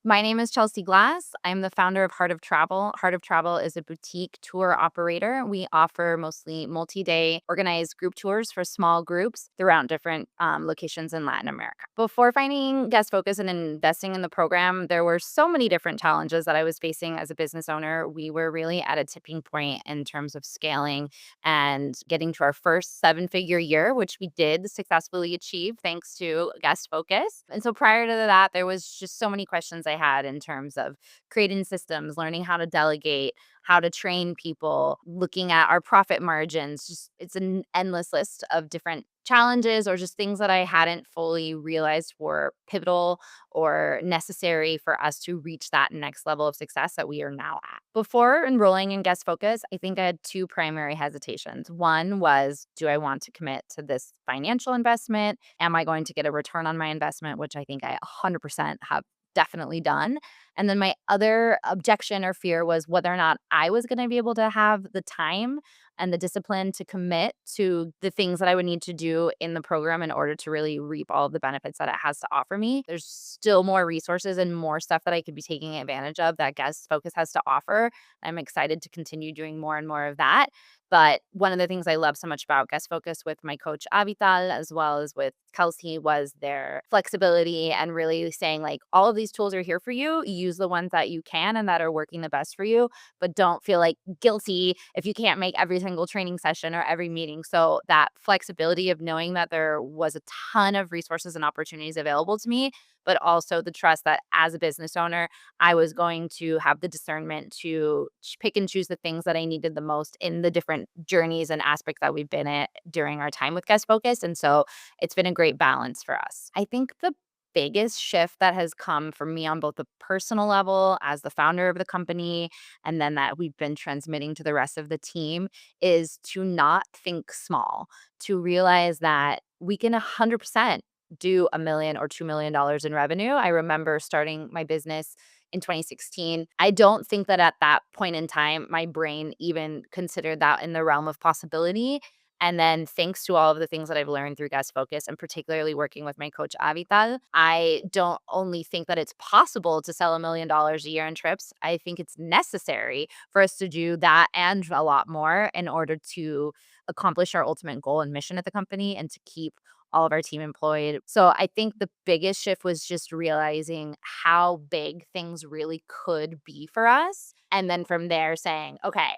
My name is Chelsea Glass. I'm the founder of Heart of Travel. Heart of Travel is a boutique tour operator. We offer mostly multi day organized group tours for small groups throughout different locations in Latin America. Before finding Guest Focus and investing in the program, there were so many different challenges that I was facing as a business owner. We were really at a tipping point in terms of scaling and getting to our first seven-figure year, which we did successfully achieve thanks to Guest Focus. And so prior to that, there was just so many questions I had in terms of creating systems, learning how to delegate, how to train people, looking at our profit margins. Just it's an endless list of different challenges or just things that I hadn't fully realized were pivotal or necessary for us to reach that next level of success that we are now at. Before enrolling in Guest Focus, I think I had two primary hesitations. One was, do I want to commit to this financial investment? Am I going to get a return on my investment, which I think I 100% have definitely done. And then my other objection or fear was whether or not I was going to be able to have the time and the discipline to commit to the things that I would need to do in the program in order to really reap all of the benefits that it has to offer me. There's still more resources and more stuff that I could be taking advantage of that Guest Focus has to offer. I'm excited to continue doing more and more of that. But one of the things I love so much about Guest Focus with my coach Avital as well as with Kelsey was their flexibility and really saying like all of these tools are here for you. Use the ones that you can and that are working the best for you, but don't feel like guilty if you can't make every single training session or every meeting. So that flexibility of knowing that there was a ton of resources and opportunities available to me, but also the trust that as a business owner, I was going to have the discernment to pick and choose the things that I needed the most in the different journeys and aspects that we've been at during our time with Guest Focus. And so it's been a great balance for us. I think the biggest shift that has come for me on both the personal level as the founder of the company and then that we've been transmitting to the rest of the team is to not think small, to realize that we can 100% do $1 million or $2 million in revenue. I remember starting my business in 2016. I don't think that at that point in time, my brain even considered that in the realm of possibility. And then thanks to all of the things that I've learned through Guest Focus and particularly working with my coach Avital, I don't only think that it's possible to sell $1 million a year in trips. I think it's necessary for us to do that and a lot more in order to accomplish our ultimate goal and mission at the company and to keep all of our team employed. So I think the biggest shift was just realizing how big things really could be for us. And then from there saying, okay,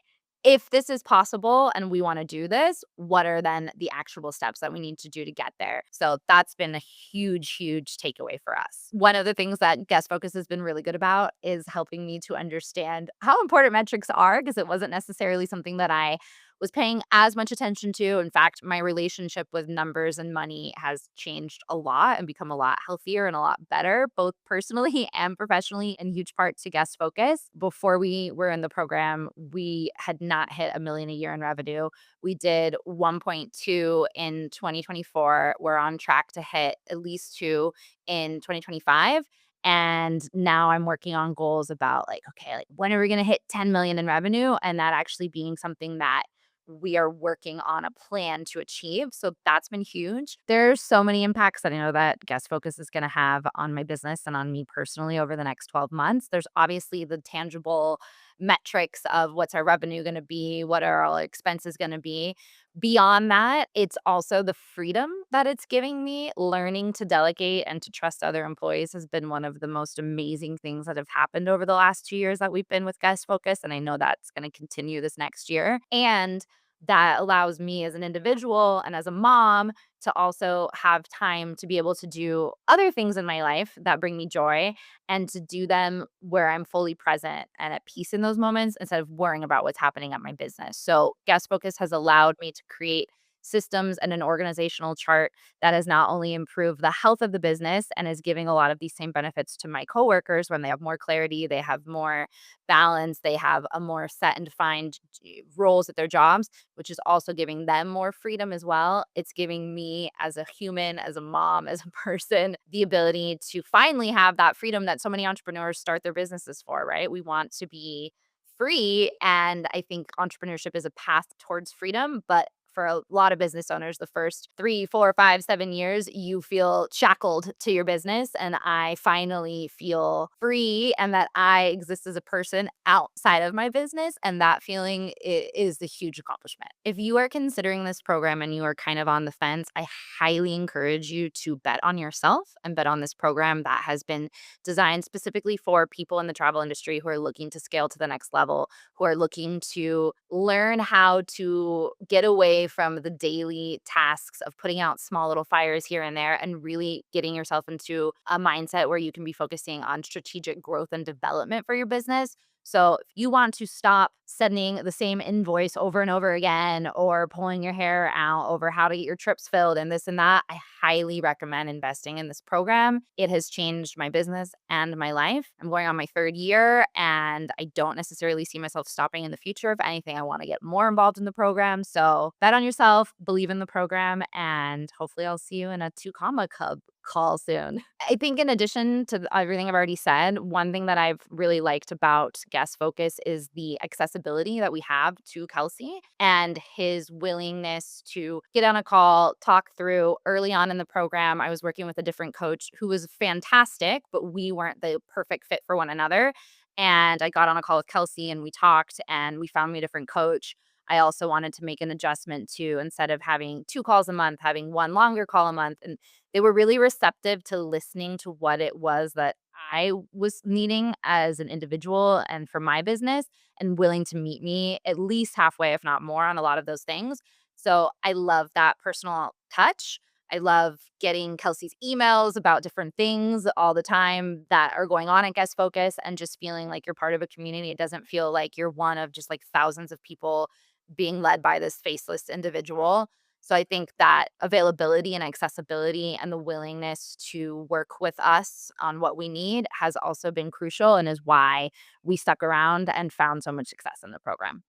if this is possible and we want to do this, what are then the actual steps that we need to do to get there? So that's been a huge, huge takeaway for us. One of the things that Guest Focus has been really good about is helping me to understand how important metrics are because it wasn't necessarily something that I was paying as much attention to. In fact, my relationship with numbers and money has changed a lot and become a lot healthier and a lot better, both personally and professionally, in huge part to Guest Focus. Before we were in the program, we had not hit a million a year in revenue. We did 1.2 in 2024. We're on track to hit at least two in 2025. And now I'm working on goals about like, okay, like when are we going to hit 10 million in revenue? And that actually being something that we are working on a plan to achieve. So that's been huge. There's so many impacts that I know that Guest Focus is going to have on my business and on me personally over the next 12 months. There's obviously the tangible metrics of what's our revenue going to be, what are our expenses going to be. Beyond that, it's also the freedom that it's giving me. Learning to delegate and to trust other employees has been one of the most amazing things that have happened over the last 2 years that we've been with Guest Focus. And I know that's going to continue this next year. And that allows me as an individual and as a mom to also have time to be able to do other things in my life that bring me joy and to do them where I'm fully present and at peace in those moments instead of worrying about what's happening at my business. So, Guest Focus has allowed me to create systems and an organizational chart that has not only improved the health of the business and is giving a lot of these same benefits to my coworkers when they have more clarity, they have more balance, they have a more set and defined roles at their jobs, which is also giving them more freedom as well. It's giving me as a human, as a mom, as a person, the ability to finally have that freedom that so many entrepreneurs start their businesses for, right? We want to be free. And I think entrepreneurship is a path towards freedom, but for a lot of business owners, the first 3, 4, 5, 7 years, you feel shackled to your business. And I finally feel free and that I exist as a person outside of my business. And that feeling is a huge accomplishment. If you are considering this program and you are kind of on the fence, I highly encourage you to bet on yourself and bet on this program that has been designed specifically for people in the travel industry who are looking to scale to the next level, who are looking to learn how to get away from the daily tasks of putting out small little fires here and there and really getting yourself into a mindset where you can be focusing on strategic growth and development for your business. So if you want to stop sending the same invoice over and over again or pulling your hair out over how to get your trips filled and this and that, I highly recommend investing in this program. It has changed my business and my life. I'm going on my third year and I don't necessarily see myself stopping in the future. If anything, I want to get more involved in the program. So bet on yourself, believe in the program, and hopefully I'll see you in a 2 comma Cub call soon. I think in addition to everything I've already said, one thing that I've really liked about Guest Focus is the accessibility that we have to Kelsey and his willingness to get on a call, talk through. Early on in the program, I was working with a different coach who was fantastic, but we weren't the perfect fit for one another. And I got on a call with Kelsey and we talked and we found me a different coach. I also wanted to make an adjustment to, instead of having 2 calls a month, having one longer call a month. And they were really receptive to listening to what it was that I was needing as an individual and for my business, and willing to meet me at least halfway, if not more, on a lot of those things. So I love that personal touch. I love getting Kelsey's emails about different things all the time that are going on at Guest Focus and just feeling like you're part of a community. It doesn't feel like you're one of just like thousands of people being led by this faceless individual. So I think that availability and accessibility and the willingness to work with us on what we need has also been crucial and is why we stuck around and found so much success in the program.